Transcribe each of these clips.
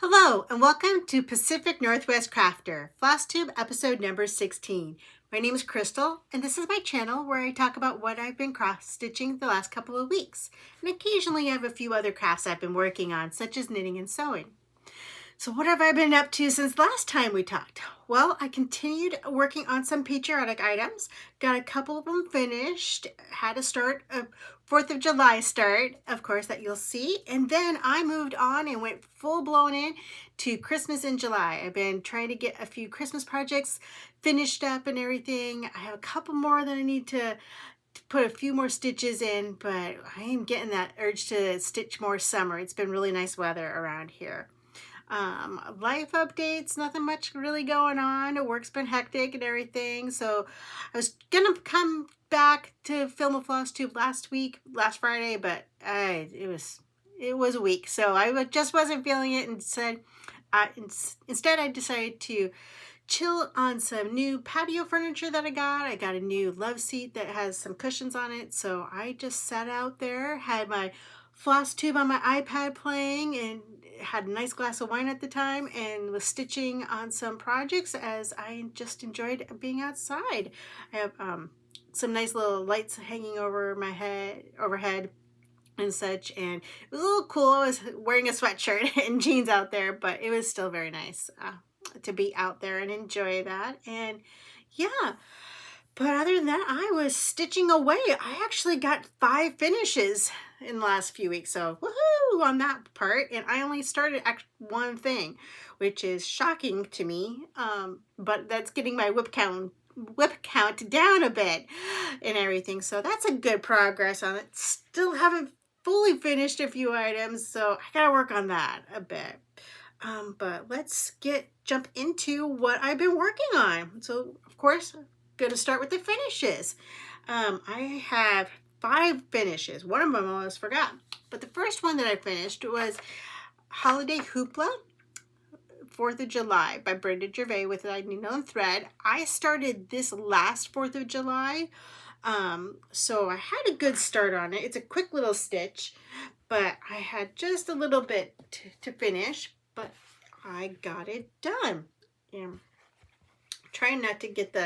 Hello and welcome to Pacific Northwest Crafter, Flosstube episode number 16. My name is Crystal and this is my channel where I talk about what I've been cross-stitching the last couple of weeks. And occasionally I have a few other crafts I've been working on, such as knitting and sewing. So what have I been up to since last time we talked? Well, I continued working on some patriotic items, got a couple of them finished, had a 4th of July start, of course, that you'll see, and then I moved on and went full-blown in to Christmas in July. I've been trying to get a few Christmas projects finished up and everything. I have a couple more that I need to put a few more stitches in, but I am getting that urge to stitch more summer. It's been really nice weather around here. Life updates, nothing much really going on. Work's been hectic and everything, so I was gonna come back to film a Flosstube last Friday, but it was a week, so I just wasn't feeling it, and instead I decided to chill on some new patio furniture that I got. I got a new love seat that has some cushions on it, so I just sat out there, had my Flosstube on my iPad playing, and had a nice glass of wine at the time, and was stitching on some projects as I just enjoyed being outside. I have some nice little lights hanging over my overhead and such, and it was a little cool. I was wearing a sweatshirt and jeans out there, but it was still very nice to be out there and enjoy that. And yeah, but other than that, I was stitching away. I actually got 5 finishes in the last few weeks, so woohoo on that part. And I only started one thing, which is shocking to me, but that's getting my whip count down a bit and everything, so that's a good progress on it. Still haven't fully finished a few items, so I gotta work on that a bit. But let's jump into what I've been working on. So of course, going to start with the finishes. I have 5 finishes. One of them I almost forgot. But the first one that I finished was Holiday Hoopla, 4th of July by Brenda Gervais with needle and thread. I started this last 4th of July, so I had a good start on it. It's a quick little stitch, but I had just a little bit to finish, but I got it done. And trying not to get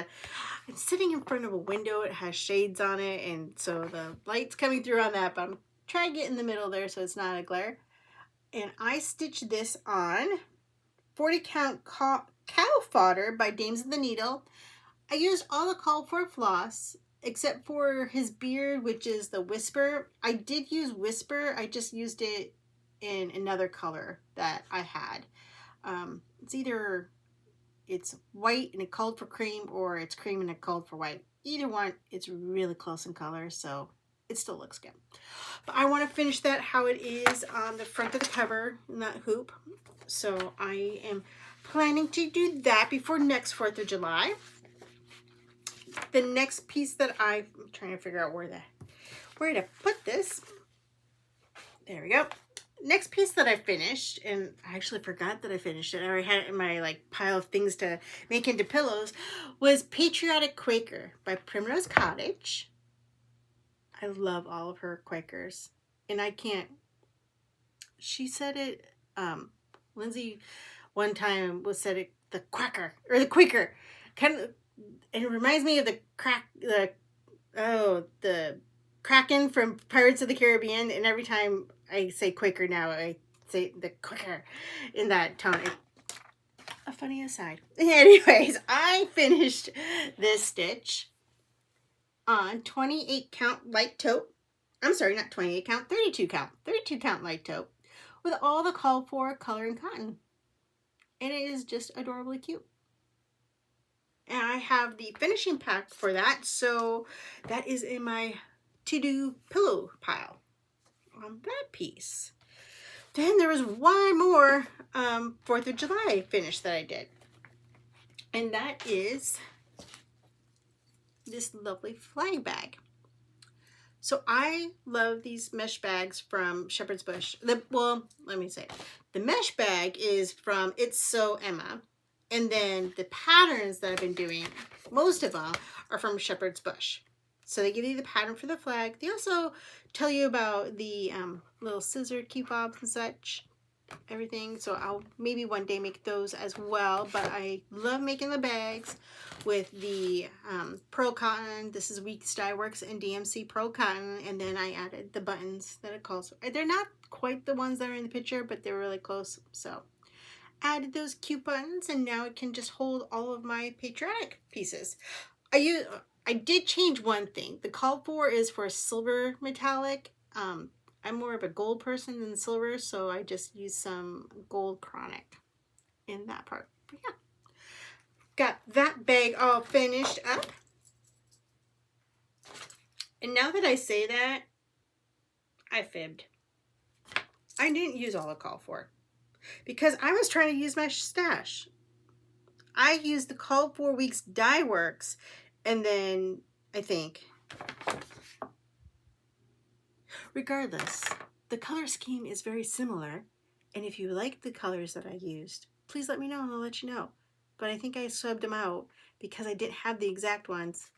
I'm sitting in front of a window. It has shades on it, and so the light's coming through on that, but I'm trying to get in the middle there so it's not a glare. And I stitched this on 40 count Cow Fodder by Dames of the Needle. I used all the called for floss except for his beard, which is the Wisper. I did use Wisper. I just used it in another color that I had. It's white and it called for cream, or it's cream and it called for white. Either one, it's really close in color, so it still looks good. But I want to finish that how it is on the front of the cover in that hoop. So I am planning to do that before next 4th of July. The next piece that I'm trying to figure out where to put this. There we go. Next piece that I finished, and I actually forgot that I finished it. I already had it in my pile of things to make into pillows, was Patriotic Quaker by Primrose Cottage. I love all of her Quakers, and I can't. She said it. Lindsay one time said it the Quaker or the Quaker, kind of. It reminds me of the Kraken from Pirates of the Caribbean, and every time I say Quaker now, I say the Quaker in that tone. A funny aside. Anyways, I finished this stitch on 28 count Light Taupe. I'm sorry, not 28 count, 32 count. 32 count Light Taupe with all the called for color and cotton. And it is just adorably cute. And I have the finishing pack for that, so that is in my to-do pillow pile on that piece. Then there was one more 4th of July finish that I did, and that is this lovely flag bag. So I love these mesh bags from Shepherd's Bush. Well, let me say, the mesh bag is from It's So Emma, and then the patterns that I've been doing, most of them are from Shepherd's Bush. So they give you the pattern for the flag. They also tell you about the little scissor key fobs and such. everything. So I'll maybe one day make those as well. But I love making the bags with the pearl cotton. This is Weeks Dye Works and DMC pearl cotton. And then I added the buttons that it calls. They're not quite the ones that are in the picture, but they're really close. So added those cute buttons, and now it can just hold all of my patriotic pieces. I did change one thing. The call for is for silver metallic. I'm more of a gold person than silver, so I just used some gold chronic in that part. But yeah, got that bag all finished up. And now that I say that, I fibbed. I didn't use all the call for because I was trying to use my stash. I used the call for Weeks Dye Works, and then I think, regardless, the color scheme is very similar, and if you like the colors that I used, please let me know and I'll let you know. But I think I subbed them out because I didn't have the exact ones.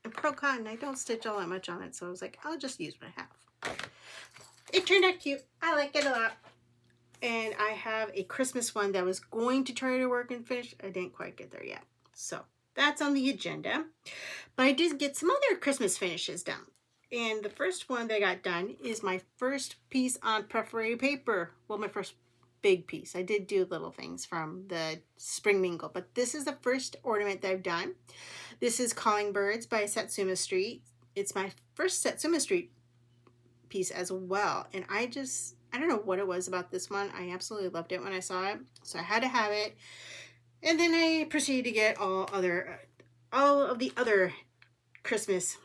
And pearl cotton, I don't stitch all that much on it, so I was like, I'll just use what I have. It turned out cute. I like it a lot. And I have a Christmas one that I was going to try to work and finish. I didn't quite get there yet. So that's on the agenda. But I did get some other Christmas finishes done. And the first one that I got done is my first piece on perforated paper. Well, my first big piece. I did do little things from the Spring Mingle, but this is the first ornament that I've done. This is Calling Birds by Satsuma Street. It's my first Satsuma Street piece as well. And I don't know what it was about this one. I absolutely loved it when I saw it. So I had to have it. And then I proceeded to get all of the other Christmas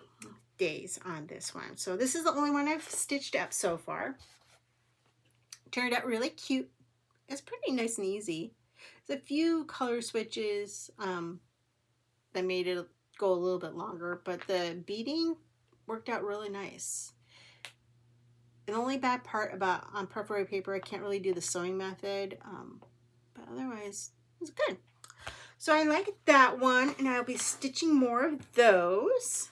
days on this one. So this is the only one I've stitched up so far. Turned out really cute. It's pretty nice and easy. There's a few color switches that made it go a little bit longer, but the beading worked out really nice. The only bad part about on perforated paper, I can't really do the sewing method, but otherwise it's good. So I like that one, and I'll be stitching more of those.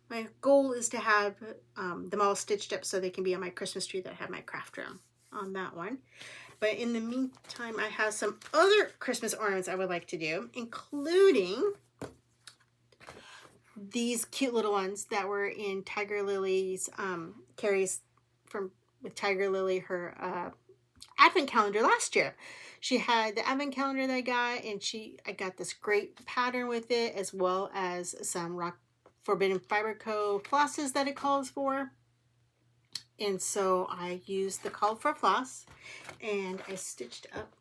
My goal is to have them all stitched up so they can be on my Christmas tree that I have my craft room on that one. But in the meantime, I have some other Christmas ornaments I would like to do, including these cute little ones that were in Tiger Lily's, Carrie's with Tiger Lily, her advent calendar last year. She had the advent calendar that I got, and I got this great pattern with it, as well as some Rock Forbidden Fiber Co. flosses that it calls for. And so I used the call for floss, and I stitched up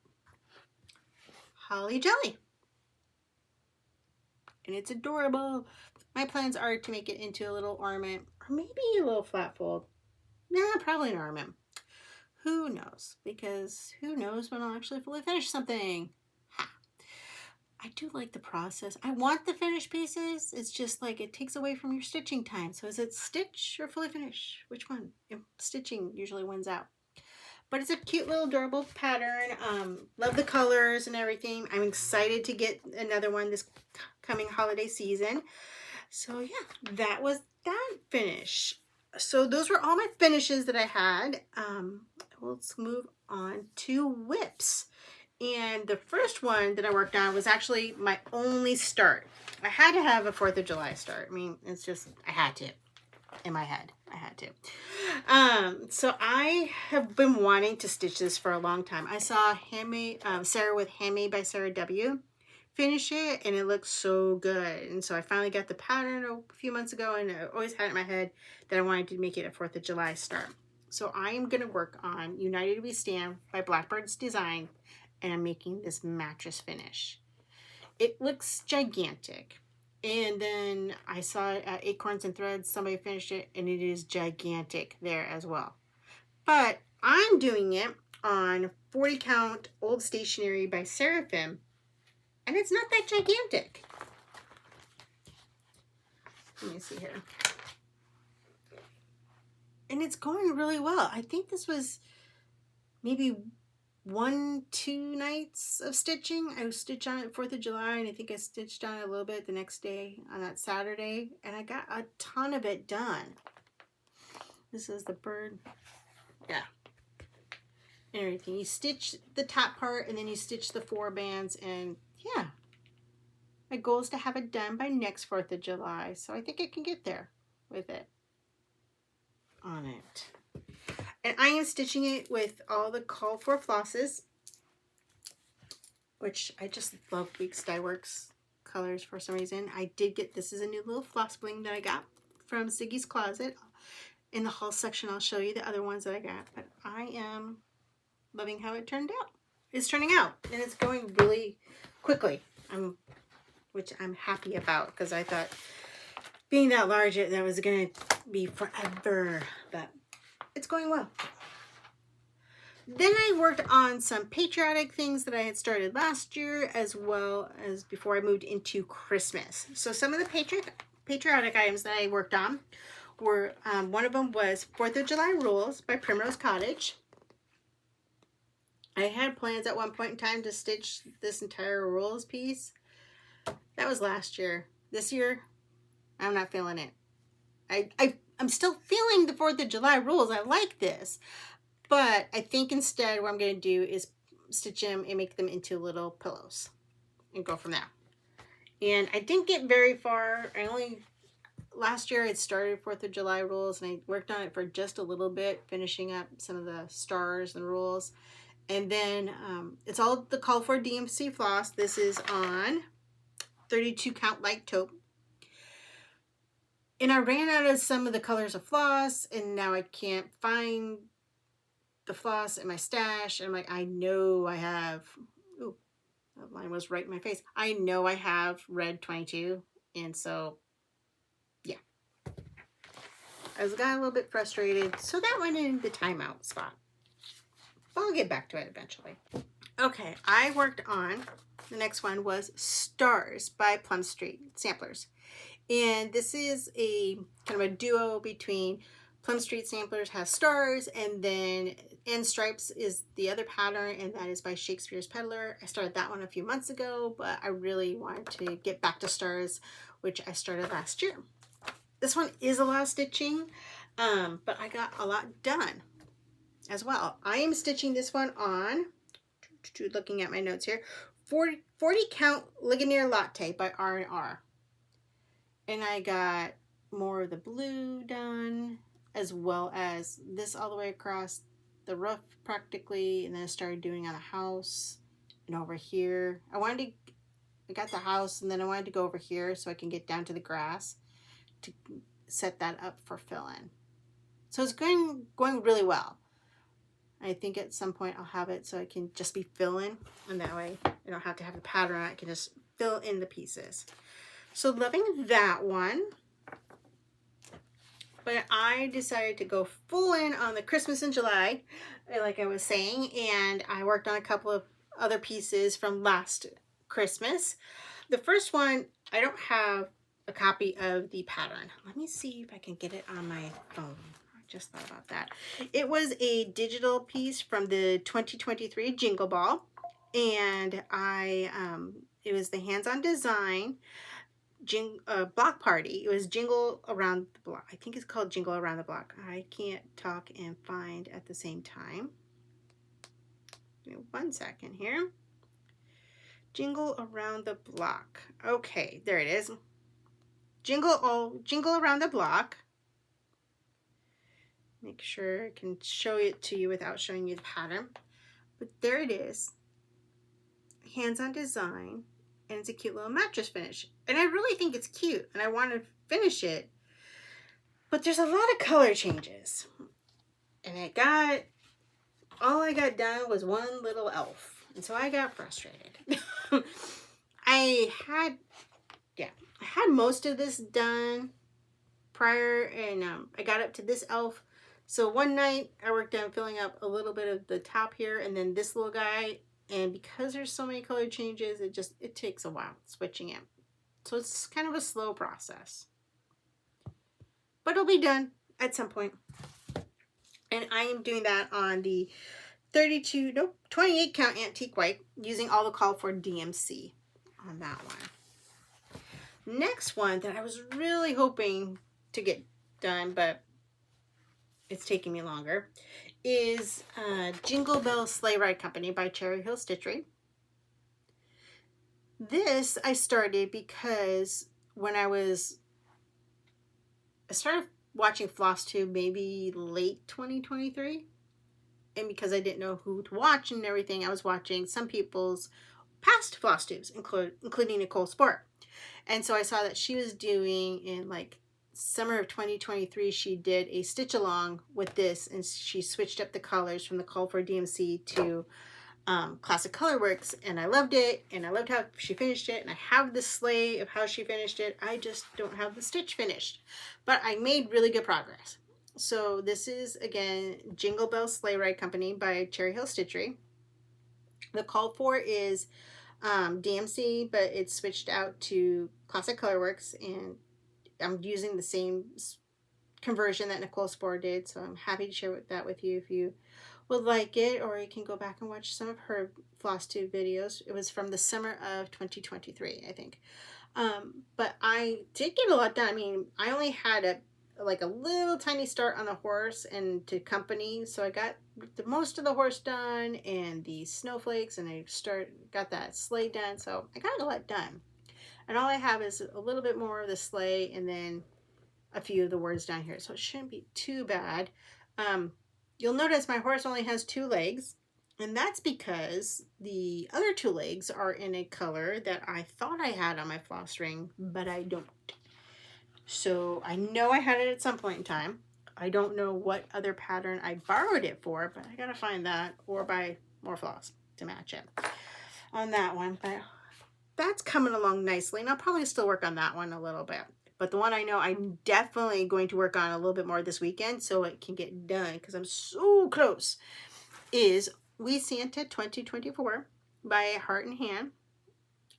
Holly Jelly. And it's adorable. My plans are to make it into a little ornament, or maybe a little flat fold. Nah, probably an ornament. Who knows? Because who knows when I'll actually fully finish something. Ha. I do like the process. I want the finished pieces. It's just like it takes away from your stitching time. So is it stitch or fully finish? Which one? Stitching usually wins out. But it's a cute little adorable pattern. Love the colors and everything. I'm excited to get another one this coming holiday season. So yeah, that was that finish. So those were all my finishes that I had. Let's move on to whips. And the first one that I worked on was actually my only start. I had to have a 4th of July start. I mean, it's just, I had to. In my head, I had to. So I have been wanting to stitch this for a long time. I saw Sarah with Handmade by Sarah W. finish it, and it looks so good. And so I finally got the pattern a few months ago, and I always had it in my head that I wanted to make it a 4th of July start. So I am going to work on United We Stand by Blackbird's design, and I'm making this mattress finish. It looks gigantic. And then I saw it at Acorns and Threads, somebody finished it, and it is gigantic there as well. But I'm doing it on 40 count old stationery by Seraphim, and it's not that gigantic. Let me see here. And it's going really well. I think this was maybe 1-2 nights of stitching. I stitched on it 4th of July, and I think I stitched on it a little bit the next day on that Saturday, and I got a ton of it done. This is the bird Yeah. And everything. You stitch the top part and then you stitch the 4 bands, and yeah. My goal is to have it done by next 4th of July, so I think I can get there with it on it. And I am stitching it with all the Call for flosses, which I just love Weeks Dye Works colors for some reason. I did get, this is a new little floss bling that I got from Ziggy's Closet. In the haul section, I'll show you the other ones that I got, but I am loving how it turned out. It's turning out, and it's going really quickly, which I'm happy about, because I thought being that large, that was going to be forever, but it's going well. Then I worked on some patriotic things that I had started last year, as well as before I moved into Christmas. So some of the patriotic items that I worked on were, one of them was 4th of July Rules by Primrose Cottage. I had plans at one point in time to stitch this entire rules piece. That was last year. This year, I'm not feeling it. I'm still feeling the 4th of July rules. I like this. But I think instead what I'm going to do is stitch them and make them into little pillows and go from there. And I didn't get very far. Last year I started 4th of July rules, and I worked on it for just a little bit, finishing up some of the stars and rules. And then it's all the Call for DMC floss. This is on 32 count Light Taupe. And I ran out of some of the colors of floss, and now I can't find the floss in my stash. I'm like, I know I have, ooh, that line was right in my face. I know I have red 22, and so, yeah. I got a little bit frustrated, so that went in the timeout spot. But I'll get back to it eventually. Okay, I worked on, the next one was Stars by Plum Street Samplers. And this is a kind of a duo between Plum Street Samplers has Stars, and then End Stripes is the other pattern, and that is by Shakespeare's Peddler. I started that one a few months ago, but I really wanted to get back to Stars, which I started last year. This one is a lot of stitching, but I got a lot done as well. I am stitching this one on, looking at my notes here, 40 count Ligonier Latte by R&R. And I got more of the blue done, as well as this all the way across the roof practically, and then I started doing on the house and over here. I got the house, and then I wanted to go over here so I can get down to the grass to set that up for fill-in. So it's going really well. I think at some point I'll have it so I can just be fill-in, and that way I don't have to have the pattern. I can just fill in the pieces. So loving that one. But I decided to go full in on the Christmas in July, like I was saying, and I worked on a couple of other pieces from last Christmas. The first one, I don't have a copy of the pattern. Let me see if I can get it on my phone. I just thought about that. It was a digital piece from the 2023 Jingle Ball, and it was the hands-on design block party. It was Jingle Around the Block. I think it's called Jingle Around the Block. I can't talk and find at the same time. Give me 1 second here. Jingle Around the Block. Okay, there it is. Jingle Around the Block. Make sure I can show it to you without showing you the pattern. But there it is. Hands-on design. And it's a cute little mattress finish. And I really think it's cute, and I want to finish it. But there's a lot of color changes. And all I got done was one little elf. And so I got frustrated. I had most of this done prior, and I got up to this elf. So one night I worked on filling up a little bit of the top here, and then this little guy. And because there's so many color changes, it takes a while switching it. So it's kind of a slow process. But it'll be done at some point. And I am doing that on the 28 count antique white, using all the Call for DMC on that one. Next one that I was really hoping to get done, but it's taking me longer, is Jingle Bell Sleigh Ride Company by Cherry Hill Stitchery. This I started because when I started watching Flosstube maybe late 2023. And because I didn't know who to watch and everything, I was watching some people's past Flosstubes, including Nicole Sport. And so I saw that she was doing in like summer of 2023, she did a stitch along with this, and she switched up the colors from the Call for DMC to Classic Colorworks, and I loved it, and I loved how she finished it, and I have the sleigh of how she finished it. I just don't have the stitch finished, but I made really good progress. So this is, again, Jingle Bell Sleigh Ride Company by Cherry Hill Stitchery. The call for is DMC, but it's switched out to Classic Colorworks, and I'm using the same conversion that Nicole Spore did, so I'm happy to share that with you if you would like it, or you can go back and watch some of her Flosstube videos. It was from the summer of 2023, I think. But I did get a lot done. I mean, I only had a little tiny start on the horse and to company, so I got most of the horse done and the snowflakes, and I got that sleigh done, so I got a lot done. And all I have is a little bit more of the sleigh and then a few of the words down here, so it shouldn't be too bad. You'll notice my horse only has 2 legs, and that's because the other 2 legs are in a color that I thought I had on my floss ring, but I don't. So I know I had it at some point in time. I don't know what other pattern I borrowed it for, but I gotta find that or buy more floss to match it on that one. But that's coming along nicely, and I'll probably still work on that one a little bit. But the one I know I'm definitely going to work on a little bit more this weekend so it can get done because I'm so close, is We Santa 2024 by Heart and Hand.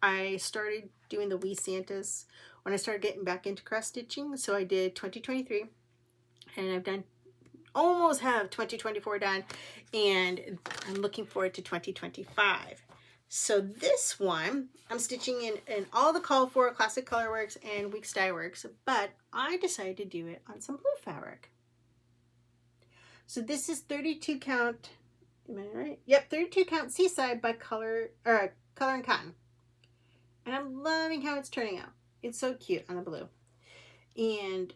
I started doing the We Santas when I started getting back into cross stitching. So I did 2023, and I've done almost have 2024 done, and I'm looking forward to 2025. So this one, I'm stitching in all the call for Classic Colorworks and Weeks Dye Works, but I decided to do it on some blue fabric. So this is 32 count, am I right? Yep, 32 count Seaside by Color and Cotton. And I'm loving how it's turning out. It's so cute on the blue. And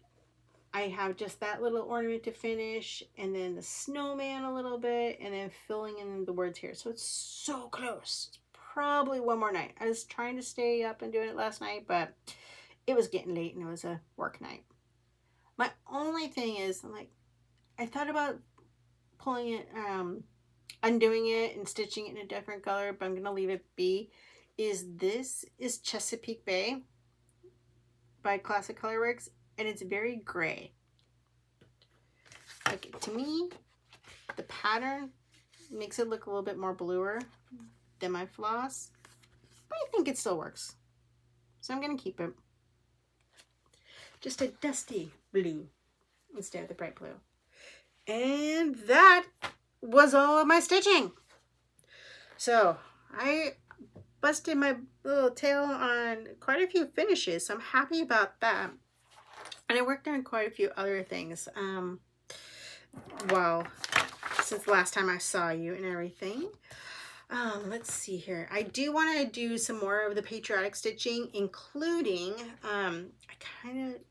I have just that little ornament to finish, and then the snowman a little bit, and then filling in the words here. So it's so close. It's probably one more night. I was trying to stay up and doing it last night, but it was getting late and it was a work night. My only thing is, I thought about pulling it, undoing it and stitching it in a different color, but I'm going to leave it be. This is Chesapeake Bay by Classic Colorworks, and it's very gray. Like, to me, the pattern makes it look a little bit more bluer than my floss, but I think it still works. So I'm going to keep it. Just a dusty blue instead of the bright blue. And that was all of my stitching. So I busted my little tail on quite a few finishes, so I'm happy about that. And I worked on quite a few other things since last time I saw you and everything. Let's see here. I do want to do some more of the patriotic stitching, including,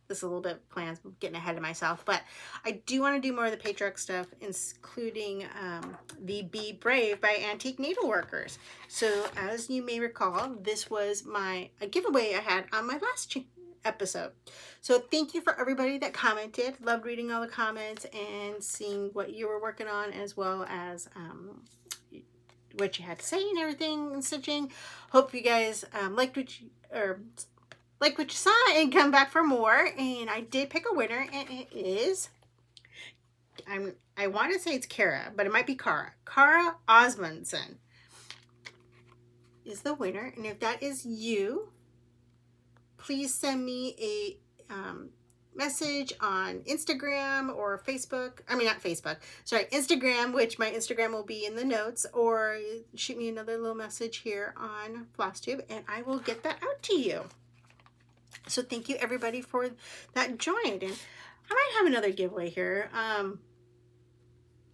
this is a little bit plans, I'm getting ahead of myself, but I do want to do more of the patriotic stuff, including the Be Brave by Antique Needleworkers. So as you may recall, this was a giveaway I had on my last episode. So thank you for everybody that commented. Loved reading all the comments and seeing what you were working on, as well as what you had to say and everything and stitching. Hope you guys liked what you saw and come back for more. And I did pick a winner, and it is, I want to say it's Kara, but it might be Kara. Kara Osmundson is the winner, and if that is you, please send me a message on Instagram or Facebook. I mean, not Facebook, sorry, Instagram, which my Instagram will be in the notes, or shoot me another little message here on Flosstube, and I will get that out to you. So thank you everybody for that joined, and I might have another giveaway here.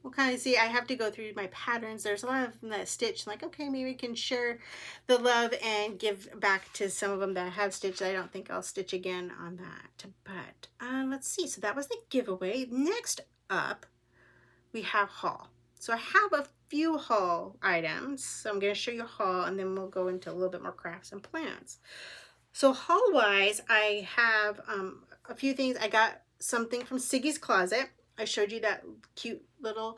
we'll kind of see. I have to go through my patterns. There's a lot of them that stitch. I'm like, okay, maybe we can share the love and give back to some of them that I have stitched. I don't think I'll stitch again on that. But let's see. So that was the giveaway. Next up, we have haul. So I have a few haul items. So I'm going to show you haul, and then we'll go into a little bit more crafts and plans. So haul wise, I have a few things. I got something from Siggy's Closet. I showed you that cute little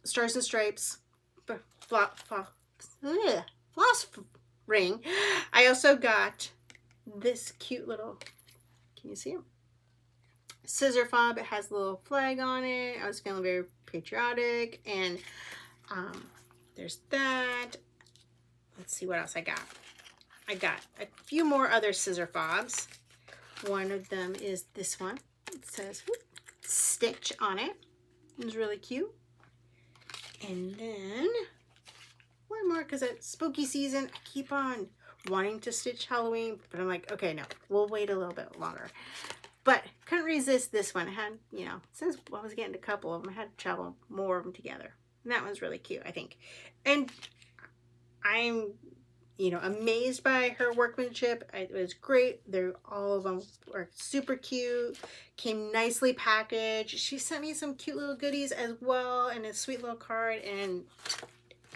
Stars and Stripes floss ring. I also got this cute little, can you see it? Scissor fob. It has a little flag on it. I was feeling very patriotic, and there's that. Let's see what else I got. I got a few more other scissor fobs. One of them is this one. It says Stitch on it. It's really cute. And then one more, because it's spooky season. I keep on wanting to stitch Halloween, but I'm like, okay, no, we'll wait a little bit longer. But couldn't resist this one. I had, you know, since I was getting a couple of them, I had to travel more of them together. And that one's really cute, I think. And I'm, you know, amazed by her workmanship. It was great. All of them were super cute, came nicely packaged. She sent me some cute little goodies as well, and a sweet little card. And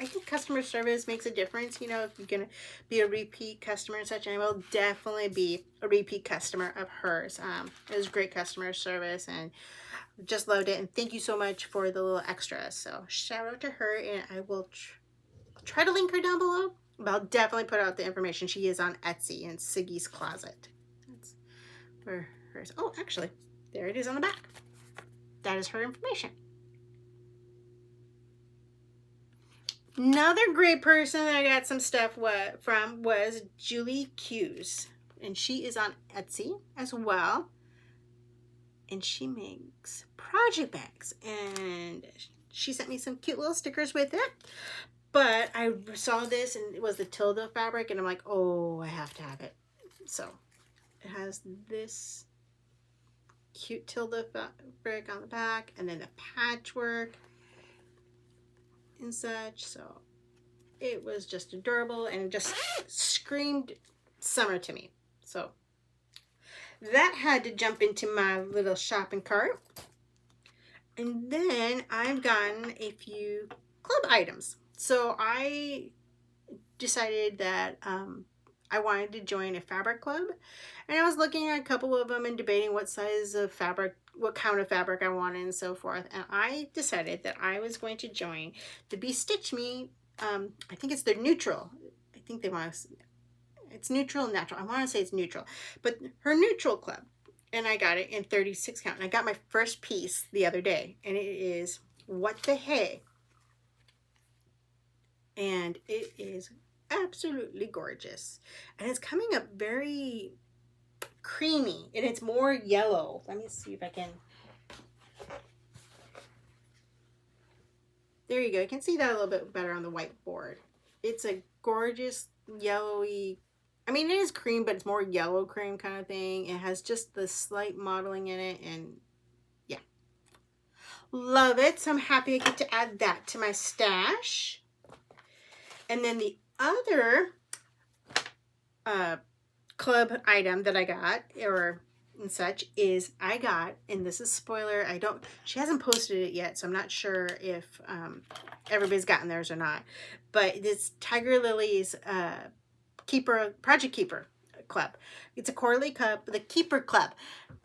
I think customer service makes a difference. You know, if you're gonna be a repeat customer and such, and I will definitely be a repeat customer of hers. It was great customer service, and just loved it. And thank you so much for the little extras. So shout out to her, and I will try to link her down below. But I'll definitely put out the information. She is on Etsy in Siggy's Closet. That's where hers. Oh, actually, there it is on the back. That is her information. Another great person that I got some stuff from was Julie Hughes. And she is on Etsy as well. And she makes project bags. And she sent me some cute little stickers with it. But I saw this, and it was the Tilda fabric, and I'm like, oh, I have to have it. So it has this cute Tilda fabric on the back, and then the patchwork and such. So it was just adorable, and it just screamed summer to me. So that had to jump into my little shopping cart. And then I've gotten a few club items. So I decided that I wanted to join a fabric club, and I was looking at a couple of them and debating what size of fabric, what count of fabric I wanted and so forth. And I decided that I was going to join the Be Stitch Me. I think it's their neutral. I think they want to, it's neutral and natural. I want to say it's neutral, but her neutral club. And I got it in 36 count. And I got my first piece the other day, and it is What the Hey. And it is absolutely gorgeous, and it's coming up very creamy, and it's more yellow. Let me see if I can, there you go. You can see that a little bit better on the whiteboard. It's a gorgeous yellowy, I mean, it is cream, but it's more yellow cream kind of thing. It has just the slight modeling in it, and yeah, love it. So I'm happy I get to add that to my stash. And then the other club item that I got, or and such, is I got, and this is spoiler, she hasn't posted it yet, so I'm not sure if everybody's gotten theirs or not, but it's Tiger Lily's Project Keeper Club. It's a quarterly club, the Keeper Club.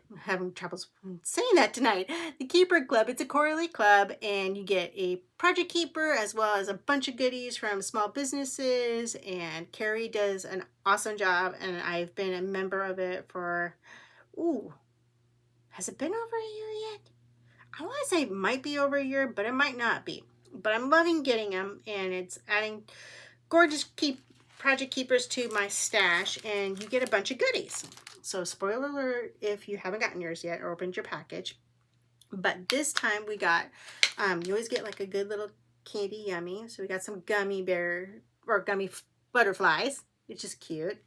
I'm having trouble saying that tonight. The Keeper Club, it's a quarterly club, and you get a project keeper as well as a bunch of goodies from small businesses, and Carrie does an awesome job, and I've been a member of it for, ooh, has it been over a year yet? I want to say it might be over a year, but it might not be. But I'm loving getting them, and it's adding gorgeous project keepers to my stash, and you get a bunch of goodies. So spoiler alert if you haven't gotten yours yet or opened your package. But this time we got, you always get like a good little candy yummy. So we got some gummy butterflies, which is cute.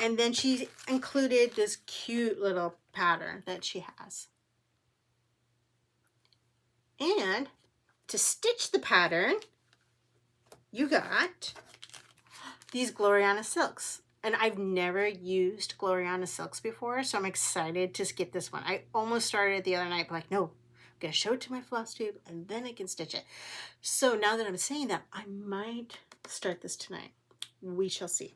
And then she included this cute little pattern that she has. And to stitch the pattern, you got these Gloriana silks. And I've never used Gloriana silks before, so I'm excited to get this one. I almost started it the other night, but like, no, I'm gonna show it to my Flosstube and then I can stitch it. So now that I'm saying that, I might start this tonight. We shall see.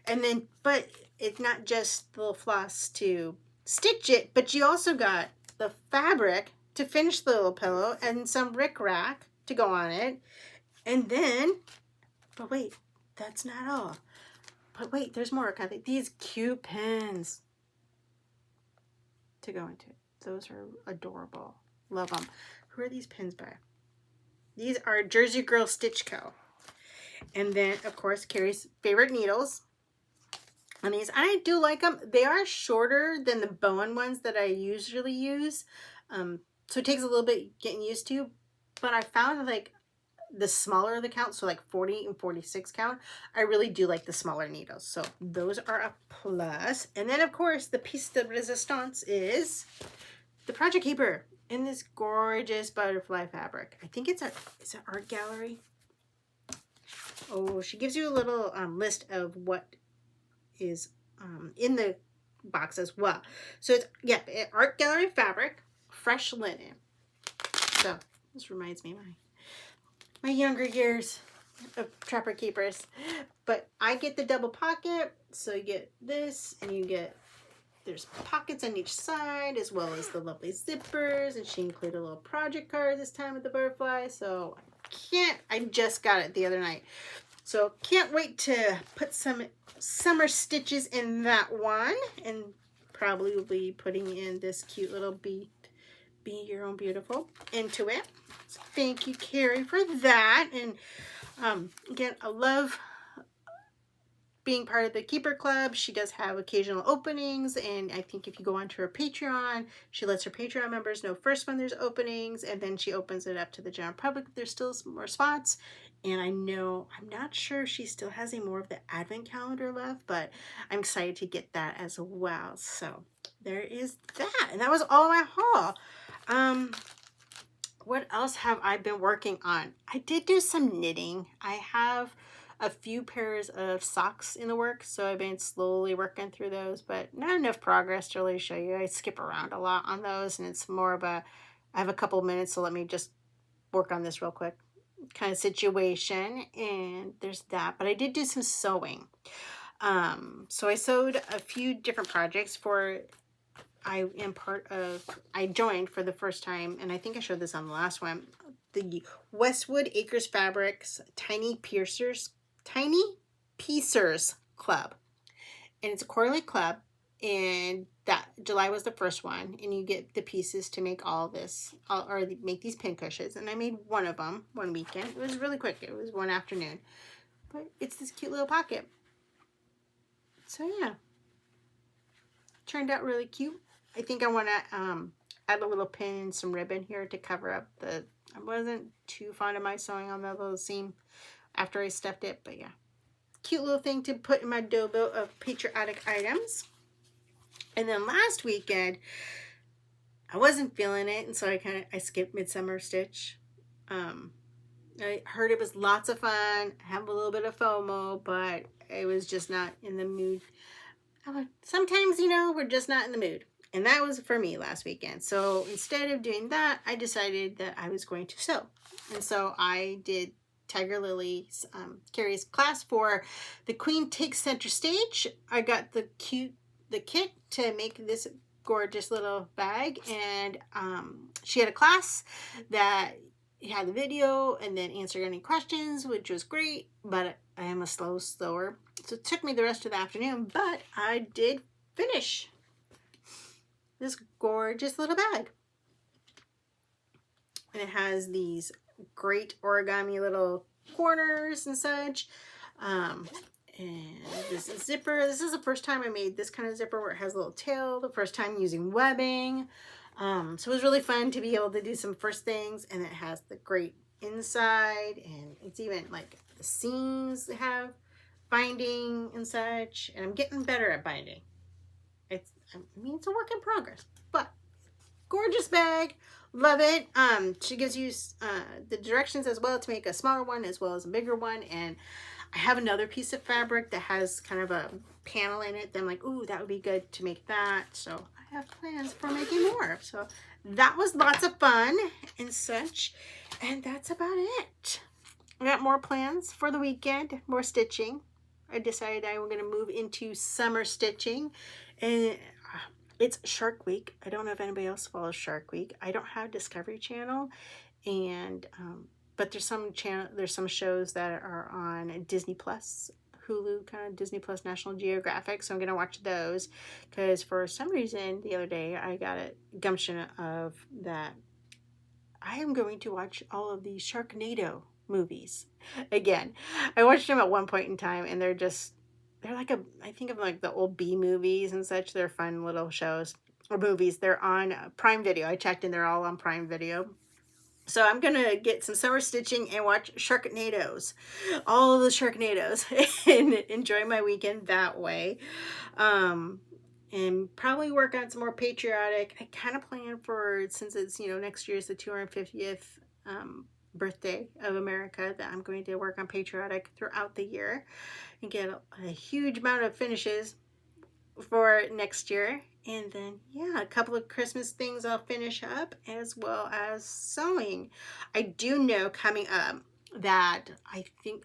And then, but it's not just the little floss to stitch it, but you also got the fabric to finish the little pillow and some rickrack to go on it. And then, but wait, that's not all. But wait, there's more. These cute pins to go into it. Those are adorable. Love them. Who are these pins by? These are Jersey Girl Stitch Co. And then, of course, Carrie's favorite needles. And these, I do like them. They are shorter than the Bowen ones that I usually use. So it takes a little bit getting used to. But I found like the smaller the count, so like 40 and 46 count, I really do like the smaller needles. So those are a plus. And then, of course, the piece de resistance is the Project Keeper in this gorgeous butterfly fabric. I think it's an art gallery. Oh, she gives you a little list of what is in the box as well. So it's, yeah, art gallery fabric, fresh linen. So this reminds me of my younger years of Trapper Keepers. But I get the double pocket, so you get this, and you get, there's pockets on each side, as well as the lovely zippers, and she included a little project card this time with the butterfly, so I just got it the other night. So can't wait to put some summer stitches in that one, and probably will be putting in this cute little Be Your Own Beautiful into it. So thank you, Carrie, for that. And again, I love being part of the Keeper Club. She does have occasional openings, and I think if you go onto her Patreon, she lets her Patreon members know first when there's openings, and then she opens it up to the general public if there's still some more spots. And I know, I'm not sure if she still has any more of the advent calendar left, but I'm excited to get that as well. So there is that. And that was all my haul. What else have I been working on? I did do some knitting. I have a few pairs of socks in the works, so I've been slowly working through those, but not enough progress to really show you. I skip around a lot on those, and it's more of a, I have a couple of minutes, so let me just work on this real quick kind of situation, and there's that. But I did do some sewing. So I sewed a few different projects for, I joined for the first time, and I think I showed this on the last one, the Westwood Acres Fabrics Tiny Piecers Club. And it's a quarterly club, and that July was the first one, and you get the pieces to make all this, or make these pin cushions. And I made one of them one weekend. It was really quick. It was one afternoon. But it's this cute little pocket. So yeah. Turned out really cute. I think I want to add a little pin and some ribbon here to cover up the, I wasn't too fond of my sewing on that little seam after I stuffed it, but yeah. Cute little thing to put in my dough boat of patriotic items. And then last weekend, I wasn't feeling it, and so I skipped Midsummer Stitch. I heard it was lots of fun. I have a little bit of FOMO, but I was just not in the mood. Sometimes, you know, we're just not in the mood. And that was for me last weekend. So instead of doing that, I decided that I was going to sew. And so I did Tiger Lily's, Carrie's class for The Queen Takes Center Stage. I got the kit to make this gorgeous little bag, and she had a class that had the video and then answered any questions, which was great, but I am a slow sewer, so it took me the rest of the afternoon, but I did finish this gorgeous little bag. And it has these great origami little corners and such. And this is zipper. This is the first time I made this kind of zipper where it has a little tail. The first time using webbing. So it was really fun to be able to do some first things. And it has the great inside. And it's even like the seams have binding and such. And I'm getting better at binding. It's a work in progress. But Gorgeous bag. Love it. She gives you the directions as well to make a smaller one as well as a bigger one. And I have another piece of fabric that has kind of a panel in it. Then I'm like, ooh, that would be good to make that. So I have plans for making more. So that was lots of fun and such. And that's about it. I got more plans for the weekend, more stitching. I decided I was going to move into summer stitching. And it's Shark Week. I don't know if anybody else follows Shark Week. I don't have Discovery Channel, and but there's some shows that are on Disney Plus, Hulu, kind of Disney Plus, National Geographic. So I'm gonna watch those because for some reason the other day I got a gumption of that. I am going to watch all of the Sharknado movies again. I watched them at one point in time, and they're like I think of like the old B movies and such. They're fun little shows or movies. They're on Prime Video. I checked and they're all on Prime Video. So I'm going to get some summer stitching and watch Sharknadoes. All of the Sharknadoes and enjoy my weekend that way. And probably work on some more patriotic. I kind of plan for, since it's, next year is the 250th birthday of America, that I'm going to work on patriotic throughout the year and get a huge amount of finishes for next year. And then, yeah, a couple of Christmas things I'll finish up as well as sewing. I do know coming up that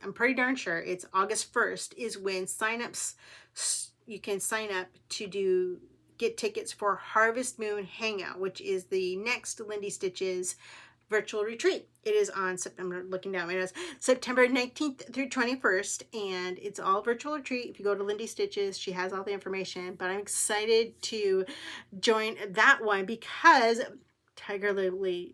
I'm pretty darn sure it's August 1st is when signups, you can sign up to get tickets for Harvest Moon Hangout, which is the next Lindy Stitches virtual retreat. It is on September, looking down my nose, September 19th through 21st, and it's all virtual retreat. If you go to Lindy Stitches, she has all the information, but I'm excited to join that one because Tiger Lily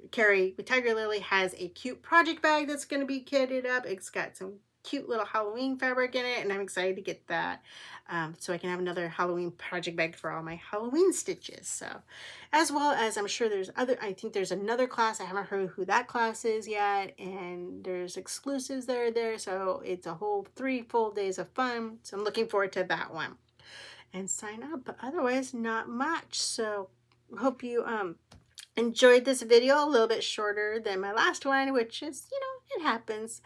has a cute project bag that's going to be kitted up. It's got some cute little Halloween fabric in it, and I'm excited to get that so I can have another Halloween project bag for all my Halloween stitches. So, as well as I'm sure I think there's another class. I haven't heard who that class is yet, and there's exclusives that are there, so it's a whole 3 full days of fun. So I'm looking forward to that one and sign up, but otherwise not much. So hope you enjoyed this video. A little bit shorter than my last one, which is, it happens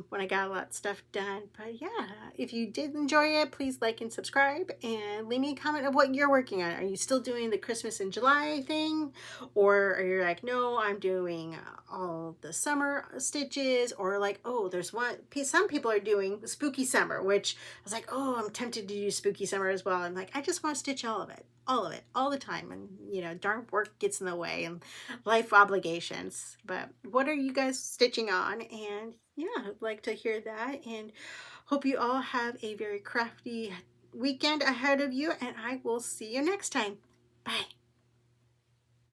when I got a lot of stuff done. But yeah, if you did enjoy it, please like and subscribe and leave me a comment of what you're working on. Are you still doing the Christmas in July thing? Or are you like, no, I'm doing all the summer stitches? Or like, oh, some people are doing spooky summer, which I was like, oh, I'm tempted to do spooky summer as well. I'm like, I just want to stitch all of it, all the time. And, darn work gets in the way and life obligations. But what are you guys stitching on? And yeah, I'd like to hear that. And hope you all have a very crafty weekend ahead of you. And I will see you next time. Bye.